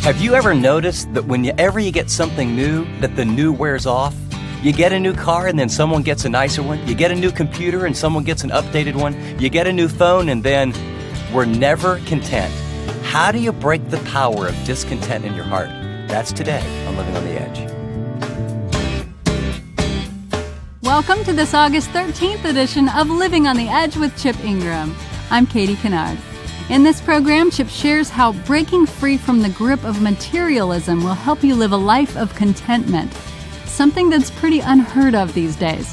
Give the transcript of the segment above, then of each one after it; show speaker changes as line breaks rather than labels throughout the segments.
Have you ever noticed that whenever you get something new, that the new wears off? You get a new car and then someone gets a nicer one. You get a new computer and someone gets an updated one. You get a new phone and then we're never content. How do you break the power of discontent in your heart? That's today on Living on the Edge.
Welcome to this August 13th edition of Living on the Edge with Chip Ingram. I'm Katie Kennard. In this program, Chip shares how breaking free from the grip of materialism will help you live a life of contentment, something that's pretty unheard of these days.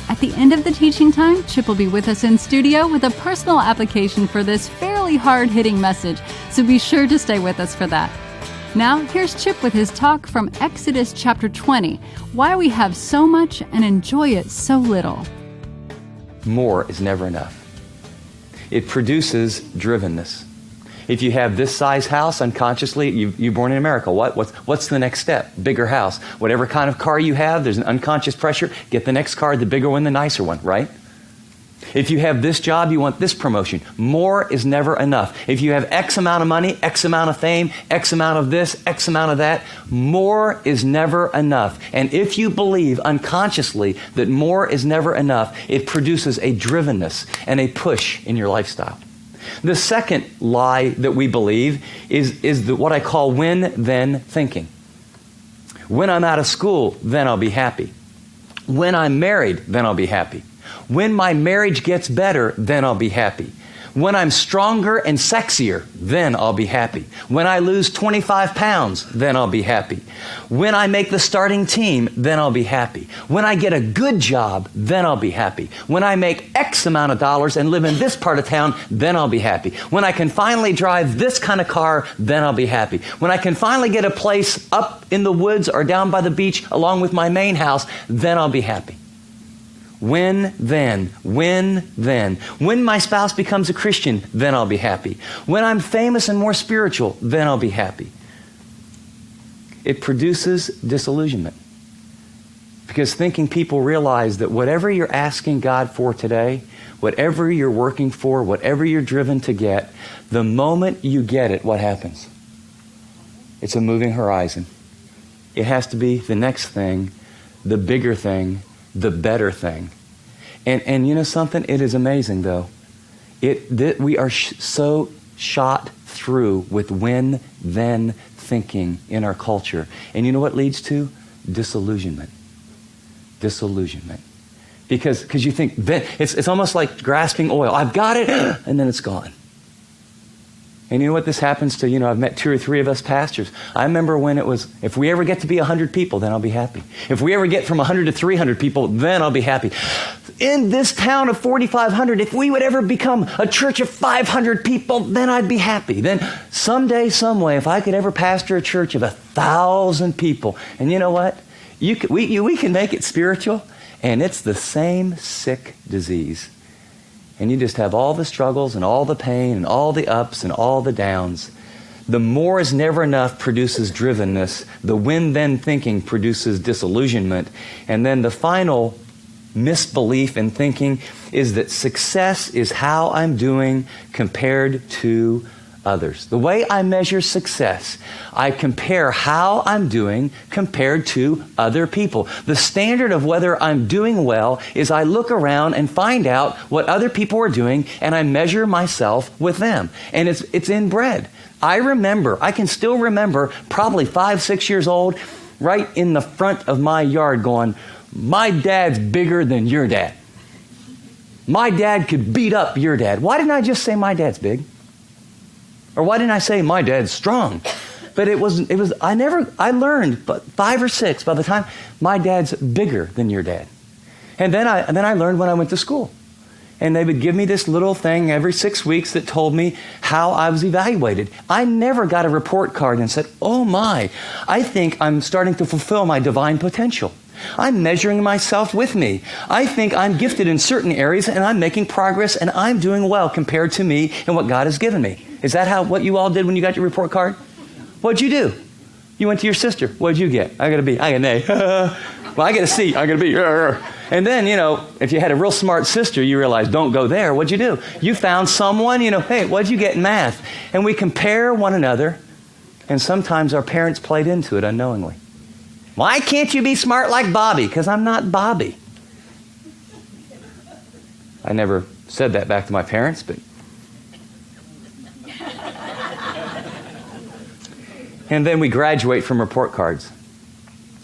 At the end of the teaching time, Chip will be with us in studio with a personal application for this fairly hard-hitting message, so be sure to stay with us for that. Now, here's Chip with his talk from Exodus chapter 20, Why We Have So Much and Enjoy It So Little.
More is never enough. It produces drivenness. If you have this size house, unconsciously, you're born in America. What's the next step? Bigger house. Whatever kind of car you have, there's an unconscious pressure. Get the next car, the bigger one, the nicer one, right? If you have this job, you want this promotion. More is never enough. If you have X amount of money, X amount of fame, X amount of this, X amount of that, more is never enough. And if you believe unconsciously that more is never enough, it produces a drivenness and a push in your lifestyle. The second lie that we believe is what I call when-then thinking. When I'm out of school, then I'll be happy. When I'm married, then I'll be happy. When my marriage gets better, then I'll be happy. When I'm stronger and sexier, then I'll be happy. When I lose 25 pounds, then I'll be happy. When I make the starting team, then I'll be happy. When I get a good job, then I'll be happy. When I make X amount of dollars and live in this part of town, then I'll be happy. When I can finally drive this kind of car, then I'll be happy. When I can finally get a place up in the woods or down by the beach along with my main house, then I'll be happy. When then. When my spouse becomes a Christian, then I'll be happy. When I'm famous and more spiritual, then I'll be happy. It produces disillusionment. Because thinking people realize that whatever you're asking God for today, whatever you're working for, whatever you're driven to get, the moment you get it, what happens? It's a moving horizon. It has to be the next thing, the bigger thing, the better thing. And you know something? It is amazing, though. We are so shot through with when-then thinking in our culture. And you know what leads to? Disillusionment. Because you think, it's almost like grasping oil. I've got it, and then it's gone. And you know what this happens to? I've met 2 or 3 of us pastors. I remember when it was, if we ever get to be 100 people, then I'll be happy. If we ever get from 100 to 300 people, then I'll be happy. In this town of 4,500, if we would ever become a church of 500 people, then I'd be happy. Then someday, someway, if I could ever pastor a church of 1,000 people. And you know what? We can make it spiritual, and it's the same sick disease. And you just have all the struggles and all the pain and all the ups and all the downs. The more is never enough produces drivenness. The when-then thinking produces disillusionment. And then the final misbelief in thinking is that success is how I'm doing compared to others. The way I measure success, I compare how I'm doing compared to other people. The standard of whether I'm doing well is I look around and find out what other people are doing, and I measure myself with them. And it's inbred. I can still remember, probably 5, 6 years old, right in the front of my yard going, my dad's bigger than your dad. My dad could beat up your dad. Why didn't I just say my dad's big? Or why didn't I say my dad's strong? But I learned, but 5 or 6 by the time my dad's bigger than your dad. And then I learned when I went to school. And they would give me this little thing every 6 weeks that told me how I was evaluated. I never got a report card and said, oh my, I think I'm starting to fulfill my divine potential. I'm measuring myself with me. I think I'm gifted in certain areas and I'm making progress and I'm doing well compared to me and what God has given me. Is that what you all did when you got your report card? What'd you do? You went to your sister. What'd you get? I got a B. I got an A. Well, I get a C. I got a B. And then, if you had a real smart sister, you realize, don't go there. What'd you do? You found someone, hey, what'd you get in math? And we compare one another And sometimes our parents played into it unknowingly. Why can't you be smart like Bobby? Because I'm not Bobby. I never said that back to my parents, but... And then we graduate from report cards.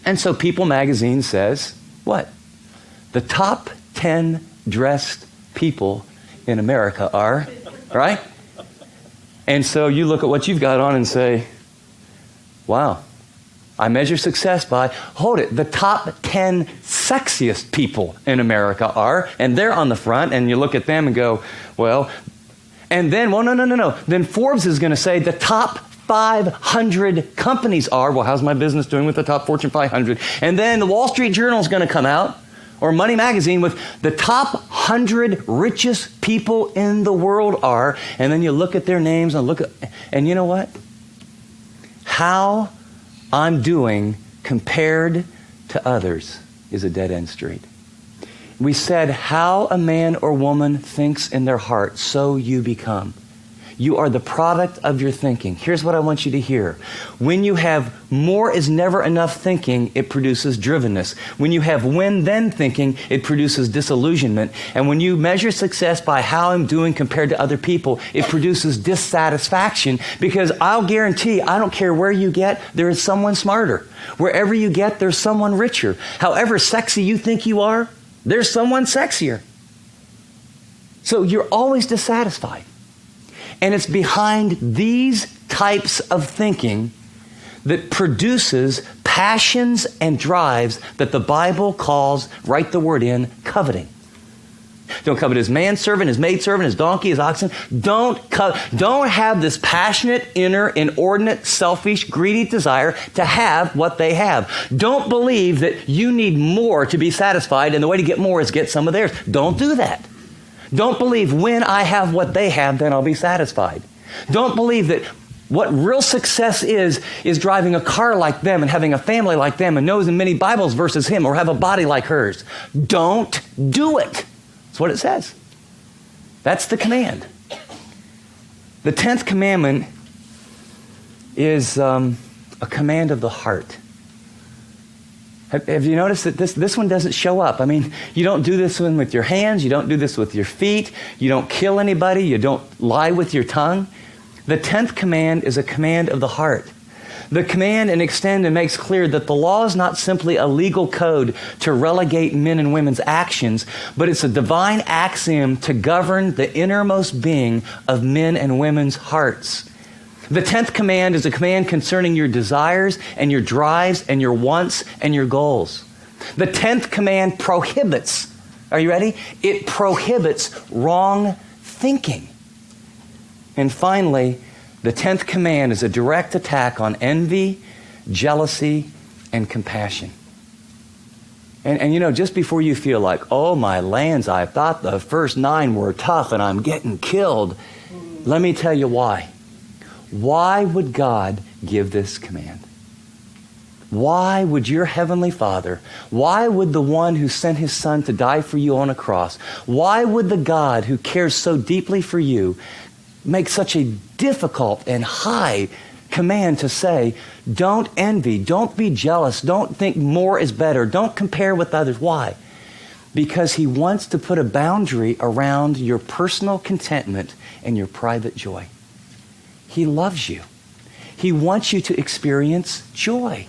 And so People magazine says, what? The top 10 dressed people in America are, right? And so you look at what you've got on and say, wow, I measure success by, hold it, the top 10 sexiest people in America are, and they're on the front, and you look at them and go, well, and then, well, no. Then Forbes is going to say the top 500 companies are, well, how's my business doing with the top Fortune 500? And then the Wall Street Journal is going to come out, or Money Magazine, with the top 100 richest people in the world are, and then you look at their names and you know what? How I'm doing compared to others is a dead-end street. We said, how a man or woman thinks in their heart, so you become. You are the product of your thinking. Here's what I want you to hear. When you have more is never enough thinking, it produces drivenness. When you have when-then thinking, it produces disillusionment. And when you measure success by how I'm doing compared to other people, it produces dissatisfaction, because I'll guarantee, I don't care where you get, there is someone smarter. Wherever you get, there's someone richer. However sexy you think you are, there's someone sexier. So you're always dissatisfied. And it's behind these types of thinking that produces passions and drives that the Bible calls, write the word in, coveting. Don't covet his manservant, his maidservant, his donkey, his oxen. Don't have this passionate, inner, inordinate, selfish, greedy desire to have what they have. Don't believe that you need more to be satisfied, and the way to get more is get some of theirs. Don't do that. Don't believe when I have what they have, then I'll be satisfied. Don't believe that what real success is driving a car like them and having a family like them and knows as many Bibles versus him, or have a body like hers. Don't do it. That's what it says. That's the command. The 10th commandment is a command of the heart. Have you noticed that this one doesn't show up? I mean, you don't do this one with your hands. You don't do this with your feet. You don't kill anybody. You don't lie with your tongue. The 10th command is a command of the heart. The command and extend and makes clear that the law is not simply a legal code to relegate men and women's actions, but it's a divine axiom to govern the innermost being of men and women's hearts. The 10th command is a command concerning your desires and your drives and your wants and your goals. The 10th command prohibits, are you ready? It prohibits wrong thinking. And finally, the 10th command is a direct attack on envy, jealousy, and compassion. And you know, just before you feel like, oh my lands, I thought the first 9 were tough and I'm getting killed, let me tell you why. Why would God give this command? Why would your heavenly Father, why would the one who sent his Son to die for you on a cross, why would the God who cares so deeply for you make such a difficult and high command to say, don't envy, don't be jealous, don't think more is better, don't compare with others? Why? Because he wants to put a boundary around your personal contentment and your private joy. He loves you. He wants you to experience joy.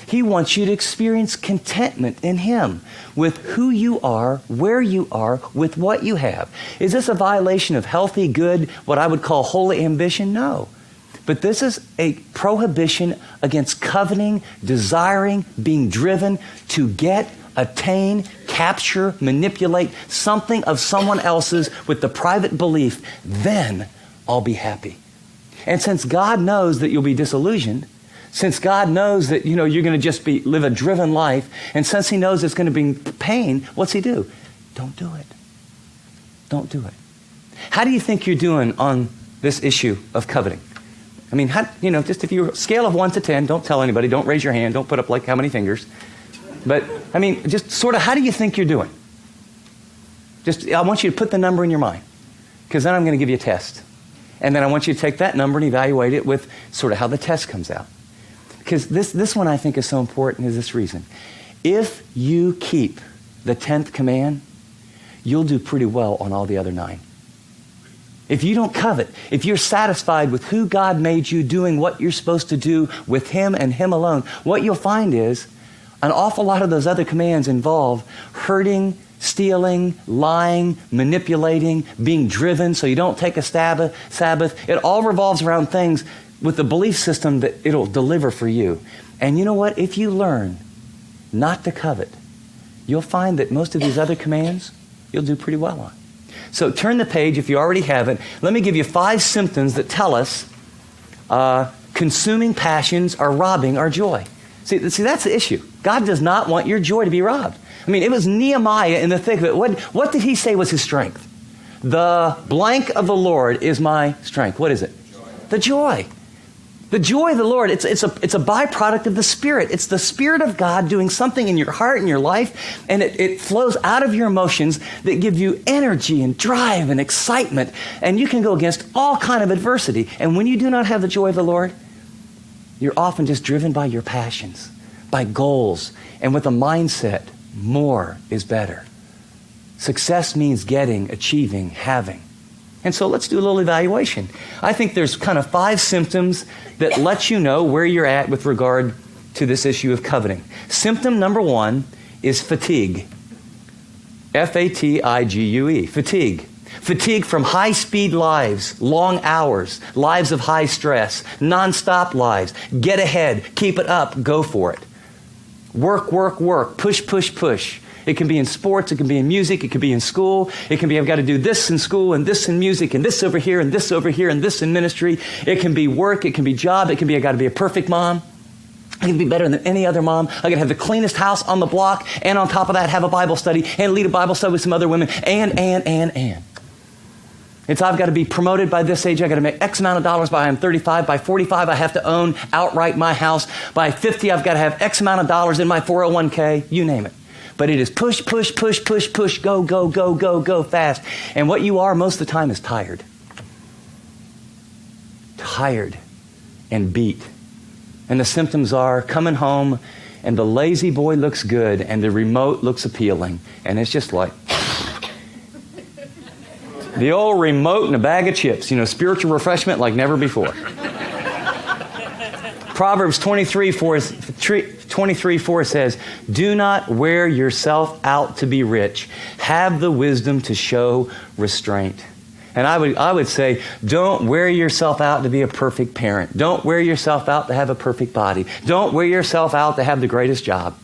He wants you to experience contentment in him with who you are, where you are, with what you have. Is this a violation of healthy, good, what I would call holy ambition? No. But this is a prohibition against coveting, desiring, being driven to get, attain, capture, manipulate something of someone else's with the private belief, then I'll be happy. And since God knows that you'll be disillusioned, since God knows that, you're going to just live a driven life, and since he knows it's going to bring pain, what's he do? Don't do it. Don't do it. How do you think you're doing on this issue of coveting? I mean, just if you scale of 1 to 10, don't tell anybody, don't raise your hand, don't put up like how many fingers. But, I mean, just sort of, how do you think you're doing? I want you to put the number in your mind, because then I'm going to give you a test. And then I want you to take that number and evaluate it with sort of how the test comes out. Because this one I think is so important is this reason. If you keep the 10th command, you'll do pretty well on all the other 9. If you don't covet, if you're satisfied with who God made you doing what you're supposed to do with Him and Him alone, what you'll find is an awful lot of those other commands involve hurting, stealing, lying, manipulating, being driven so you don't take a Sabbath. It all revolves around things with the belief system that it'll deliver for you. And you know what? If you learn not to covet, you'll find that most of these other commands you'll do pretty well on. So turn the page if you already haven't. Let me give you 5 symptoms that tell us consuming passions are robbing our joy. See, that's the issue. God does not want your joy to be robbed. I mean, it was Nehemiah in the thick of it. What did he say was his strength? The blank of the Lord is my strength. What is it? Joy. The joy. The joy of the Lord, it's a byproduct of the Spirit. It's the Spirit of God doing something in your heart and your life, and it flows out of your emotions that give you energy and drive and excitement, and you can go against all kind of adversity. And when you do not have the joy of the Lord, you're often just driven by your passions, by goals, and with a mindset, more is better. Success means getting, achieving, having. And so let's do a little evaluation. I think there's kind of 5 symptoms that let you know where you're at with regard to this issue of coveting. Symptom number 1 is fatigue. F-A-T-I-G-U-E, fatigue. Fatigue from high-speed lives, long hours, lives of high stress, nonstop lives. Get ahead, keep it up, go for it. Work, work, work, push, push, push. It can be in sports, it can be in music, it can be in school. It can be, I've got to do this in school and this in music and this over here and this over here and this in ministry. It can be work, it can be job, it can be, I've got to be a perfect mom. I can be better than any other mom. I can have the cleanest house on the block, and on top of that, have a Bible study and lead a Bible study with some other women, and. It's I've got to be promoted by this age. I've got to make X amount of dollars by I'm 35. By 45, I have to own outright my house. By 50, I've got to have X amount of dollars in my 401k. You name it. But it is push, push, push, push, push, go, go, go, go, go fast. And what you are most of the time is tired. Tired and beat. And the symptoms are coming home and the lazy boy looks good and the remote looks appealing. And it's just like the old remote and a bag of chips, spiritual refreshment like never before. Proverbs 23:4 says, do not wear yourself out to be rich. Have the wisdom to show restraint. And I would say, don't wear yourself out to be a perfect parent. Don't wear yourself out to have a perfect body. Don't wear yourself out to have the greatest job.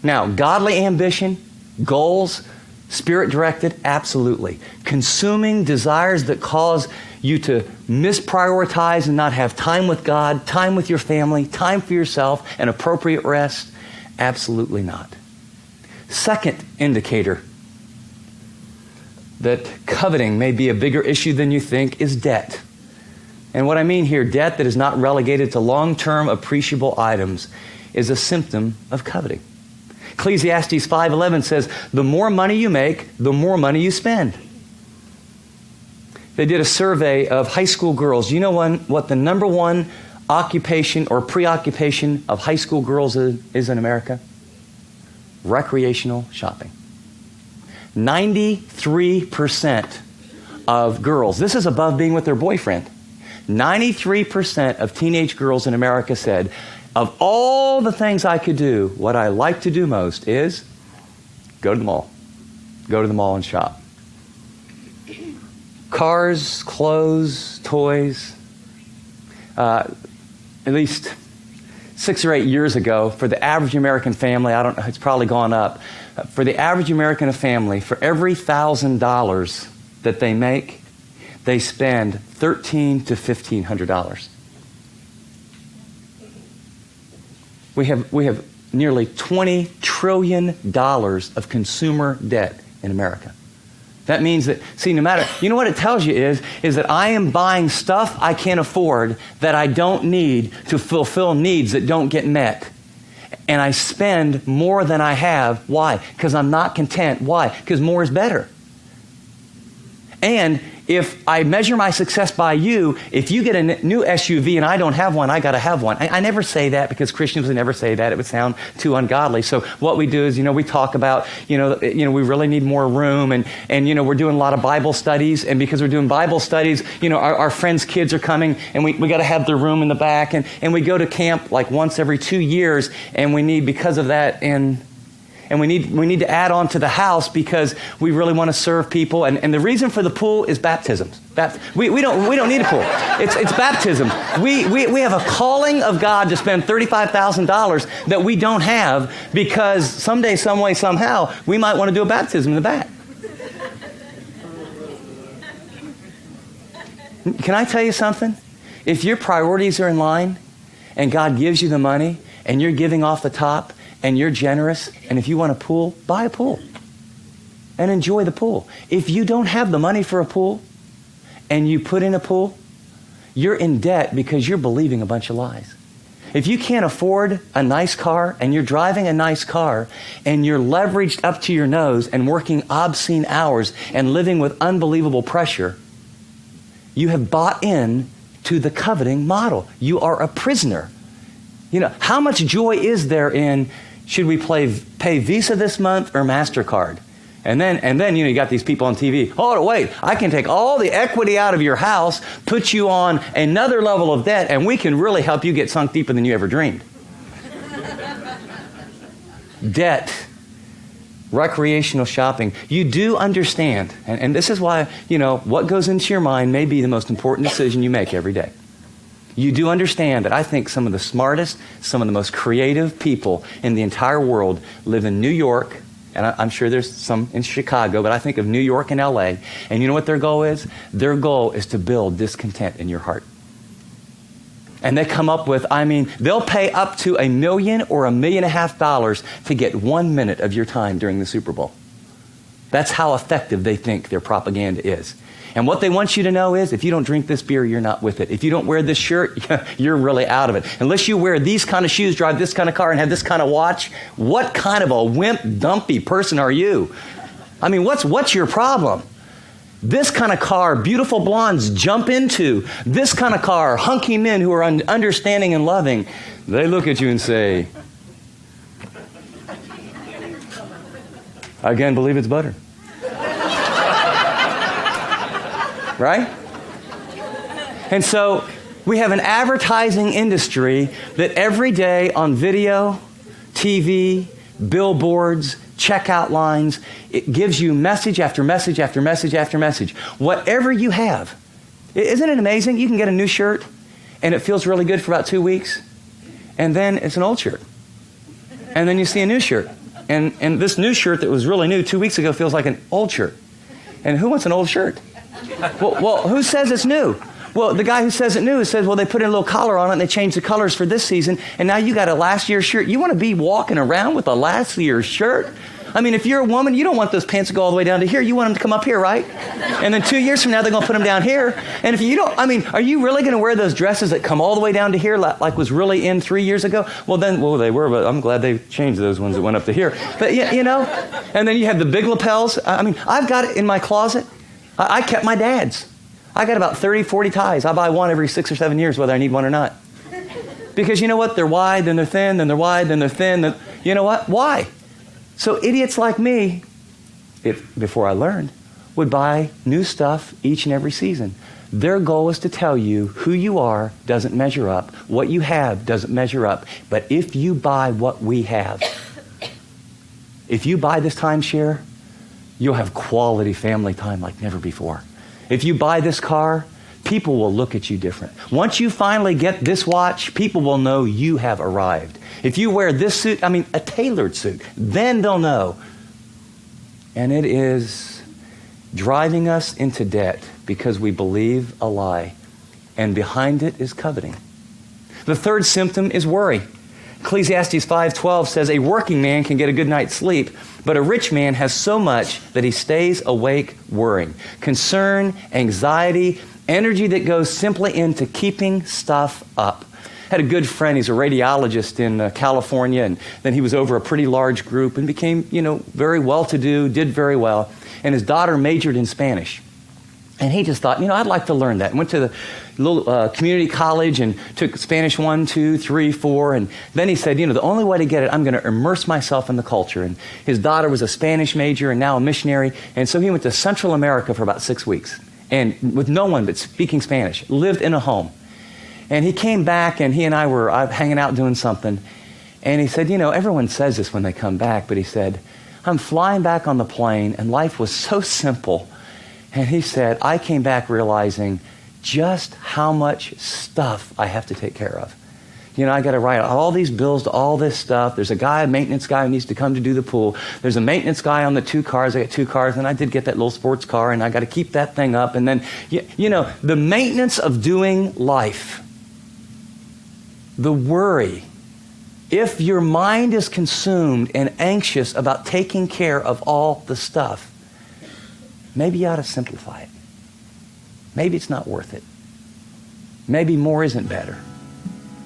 Now, godly ambition, goals, Spirit-directed, absolutely. Consuming desires that cause you to misprioritize and not have time with God, time with your family, time for yourself, and appropriate rest, absolutely not. Second indicator that coveting may be a bigger issue than you think is debt. And what I mean here, debt that is not relegated to long-term appreciable items is a symptom of coveting. Ecclesiastes 5:11 says, the more money you make, the more money you spend. They did a survey of high school girls. You know what the number one occupation or preoccupation of high school girls is in America? Recreational shopping. 93% of girls, this is above being with their boyfriend, 93% of teenage girls in America said, of all the things I could do, what I like to do most is go to the mall. Go to the mall and shop. Cars, clothes, toys. At least 6 or 8 years ago, for the average American family, I don't know, it's probably gone up. For the average American family, for every $1,000 that they make, they spend $1,300 to $1,500. We have nearly $20 trillion of consumer debt in America. That means that, no matter, you know what it tells you is that I am buying stuff I can't afford that I don't need to fulfill needs that don't get met. And I spend more than I have. Why? Because I'm not content. Why? Because more is better. And if I measure my success by you, if you get a new SUV and I don't have one, I got to have one. I never say that because Christians would never say that. It would sound too ungodly. So what we do is, we talk about, we really need more room. And we're doing a lot of Bible studies. And because we're doing Bible studies, our friends' kids are coming and we got to have their room in the back. And we go to camp like once every 2 years. And we need, because of that, and we need to add on to the house because we really want to serve people. And the reason for the pool is baptisms. We don't need a pool. It's baptism. We have a calling of God to spend $35,000 that we don't have because someday, some way, somehow, we might want to do a baptism in the back. Can I tell you something? If your priorities are in line and God gives you the money and you're giving off the top, and you're generous, and if you want a pool, buy a pool and enjoy the pool. If you don't have the money for a pool and you put in a pool, you're in debt because you're believing a bunch of lies. If you can't afford a nice car and you're driving a nice car and you're leveraged up to your nose and working obscene hours and living with unbelievable pressure, you have bought in to the coveting model. You are a prisoner. How much joy is there in, should we pay Visa this month or MasterCard? And then you got these people on TV. Oh, wait, I can take all the equity out of your house, put you on another level of debt, and we can really help you get sunk deeper than you ever dreamed. Debt, recreational shopping. You do understand, and this is why, what goes into your mind may be the most important decision you make every day. You do understand that I think some of the smartest, some of the most creative people in the entire world live in New York, and I'm sure there's some in Chicago, but I think of New York and LA, and you know what their goal is? Their goal is to build discontent in your heart. And they come up with, they'll pay up to $1 million or $1.5 million to get 1 minute of your time during the Super Bowl. That's how effective they think their propaganda is. And what they want you to know is, if you don't drink this beer, you're not with it. If you don't wear this shirt, you're really out of it. Unless you wear these kind of shoes, drive this kind of car, and have this kind of watch, what kind of a wimp, dumpy person are you? What's your problem? This kind of car, beautiful blondes jump into. This kind of car, hunky men who are understanding and loving, they look at you and say, I again believe it's butter. Right? And so we have an advertising industry that every day on video, TV, billboards, checkout lines, it gives you message after message after message after message. Whatever you have. Isn't it amazing? You can get a new shirt and it feels really good for about 2 weeks, and then it's an old shirt. And then you see a new shirt. And this new shirt that was really new 2 weeks ago feels like an old shirt. And who wants an old shirt? Well, who says it's new? Well, the guy who says it's new says, well, they put in a little collar on it and they changed the colors for this season, and now you got a last year's shirt. You want to be walking around with a last year's shirt? If you're a woman, you don't want those pants to go all the way down to here. You want them to come up here, right? And then 2 years from now, they're going to put them down here. And if you don't, are you really going to wear those dresses that come all the way down to here like was really in 3 years ago? Well, they were, but I'm glad they changed those ones that went up to here. But, and then you have the big lapels. I've got it in my closet. I kept my dad's. I got about 30, 40 ties. I buy one every 6 or 7 years, whether I need one or not. Because you know what? They're wide, then they're thin, then they're wide, then they're thin. You know what? Why? So idiots like me, before I learned, would buy new stuff each and every season. Their goal is to tell you who you are doesn't measure up. What you have doesn't measure up. But if you buy what we have, if you buy this timeshare, you'll have quality family time like never before. If you buy this car, people will look at you different. Once you finally get this watch, people will know you have arrived. If you wear this suit, a tailored suit, then they'll know. And it is driving us into debt because we believe a lie. And behind it is coveting. The third symptom is worry. Ecclesiastes 5:12 says, a working man can get a good night's sleep, but a rich man has so much that he stays awake worrying. Concern, anxiety, energy that goes simply into keeping stuff up. I had a good friend, he's a radiologist in California, and then he was over a pretty large group and became, very well-to-do, did very well, and his daughter majored in Spanish. And he just thought, I'd like to learn that. And went to the little community college and took Spanish 1, 2, 3, 4. And then he said, the only way to get it, I'm going to immerse myself in the culture. And his daughter was a Spanish major and now a missionary. And so he went to Central America for about 6 weeks. And with no one but speaking Spanish, lived in a home. And he came back and he and I were hanging out doing something. And he said, everyone says this when they come back. But he said, I'm flying back on the plane and life was so simple. And he said, I came back realizing just how much stuff I have to take care of. I got to write all these bills to all this stuff. There's a maintenance guy who needs to come to do the pool. There's a maintenance guy on the 2 cars. I got 2 cars, and I did get that little sports car, and I got to keep that thing up. And then, the maintenance of doing life, the worry. If your mind is consumed and anxious about taking care of all the stuff, maybe you ought to simplify it. Maybe it's not worth it. Maybe more isn't better.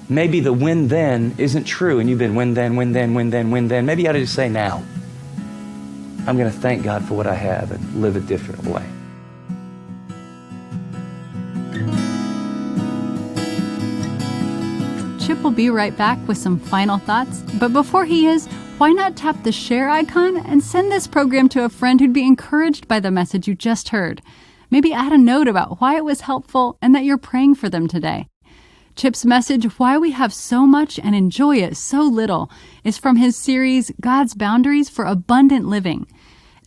Maybe the when then isn't true and you've been when then. Maybe you ought to just say now. I'm going to thank God for what I have and live a different way.
Chip will be right back with some final thoughts. But before he is, why not tap the share icon and send this program to a friend who'd be encouraged by the message you just heard? Maybe add a note about why it was helpful and that you're praying for them today. Chip's message, Why We Have So Much and Enjoy It So Little, is from his series, God's Boundaries for Abundant Living.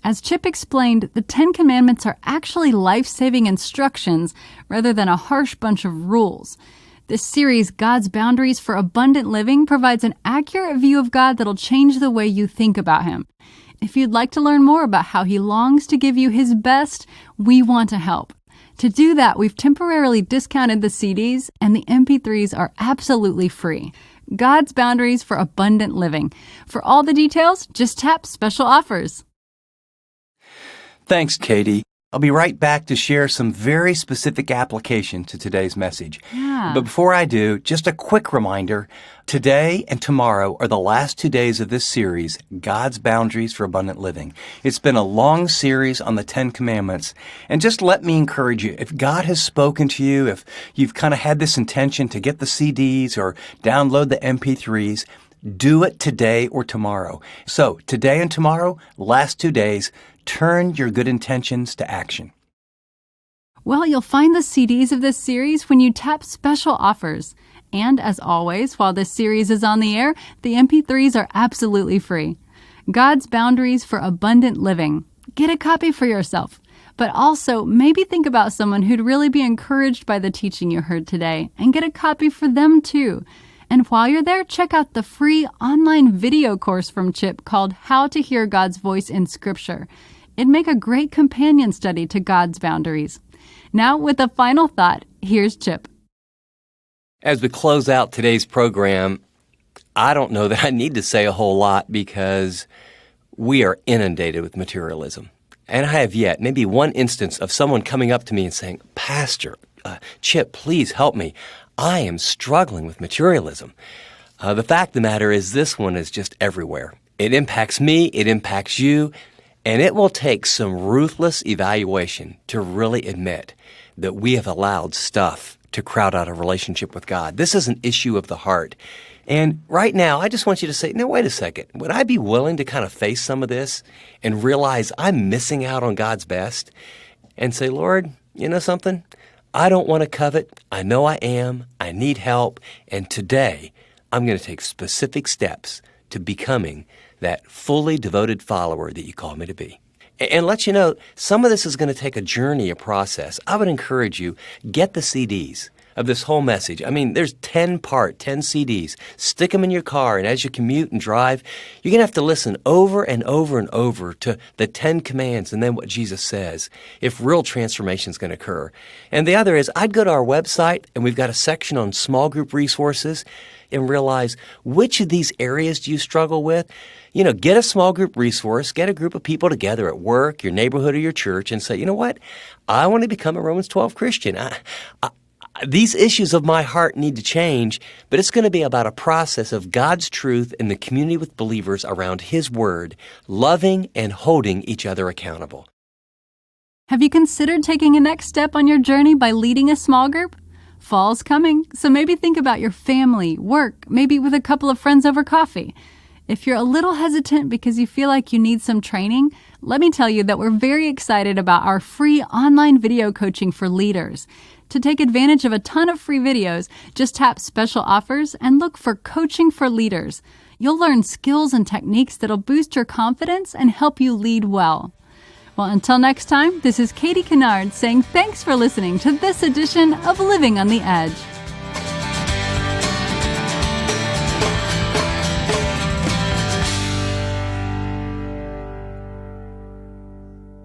As Chip explained, the 10 Commandments are actually life-saving instructions rather than a harsh bunch of rules. This series, God's Boundaries for Abundant Living, provides an accurate view of God that'll change the way you think about Him. If you'd like to learn more about how He longs to give you His best, we want to help. To do that, we've temporarily discounted the CDs, and the MP3s are absolutely free. God's Boundaries for Abundant Living. For all the details, just tap Special Offers.
Thanks, Katie. I'll be right back to share some very specific application to today's message.
Yeah.
But before I do, just a quick reminder, today and tomorrow are the last 2 days of this series, God's Boundaries for Abundant Living. It's been a long series on the 10 Commandments. And just let me encourage you, if God has spoken to you, if you've kind of had this intention to get the CDs or download the MP3s, do it today or tomorrow. So today and tomorrow, last 2 days, turn your good intentions to action.
Well, you'll find the CDs of this series when you tap Special Offers. And as always, while this series is on the air, the MP3s are absolutely free. God's Boundaries for Abundant Living. Get a copy for yourself. But also, maybe think about someone who'd really be encouraged by the teaching you heard today and get a copy for them too. And while you're there, check out the free online video course from Chip called How to Hear God's Voice in Scripture. It'd make a great companion study to God's boundaries. Now, with a final thought, here's Chip.
As we close out today's program, I don't know that I need to say a whole lot because we are inundated with materialism. And I have yet maybe one instance of someone coming up to me and saying, Pastor, Chip, please help me. I am struggling with materialism. The fact of the matter is this one is just everywhere. It impacts me, it impacts you, and it will take some ruthless evaluation to really admit that we have allowed stuff to crowd out a relationship with God. This is an issue of the heart. And right now, I just want you to say, no, wait a second. Would I be willing to kind of face some of this and realize I'm missing out on God's best and say, Lord, you know something? I don't want to covet. I know I am. I need help. And today, I'm going to take specific steps to becoming that fully devoted follower that you call me to be. And let you know, some of this is going to take a journey, a process. I would encourage you, get the CDs of this whole message. I mean, there's 10 CDs. Stick them in your car, and as you commute and drive, you're going to have to listen over and over and over to the 10 commands and then what Jesus says if real transformation is going to occur. And the other is, I'd go to our website, and we've got a section on small group resources, and realize which of these areas do you struggle with. You know, get a small group resource, get a group of people together at work, your neighborhood, or your church, and say, you know what? I want to become a Romans 12 Christian. These issues of my heart need to change, but it's going to be about a process of God's truth in the community with believers around His Word, loving and holding each other accountable.
Have you considered taking a next step on your journey by leading a small group? Fall's coming, so maybe think about your family, work, maybe with a couple of friends over coffee. If you're a little hesitant because you feel like you need some training, let me tell you that we're very excited about our free online video coaching for leaders. To take advantage of a ton of free videos, just tap special offers and look for Coaching for Leaders. You'll learn skills and techniques that'll boost your confidence and help you lead well. Well, until next time, this is Katie Kennard saying thanks for listening to this edition of Living on the Edge.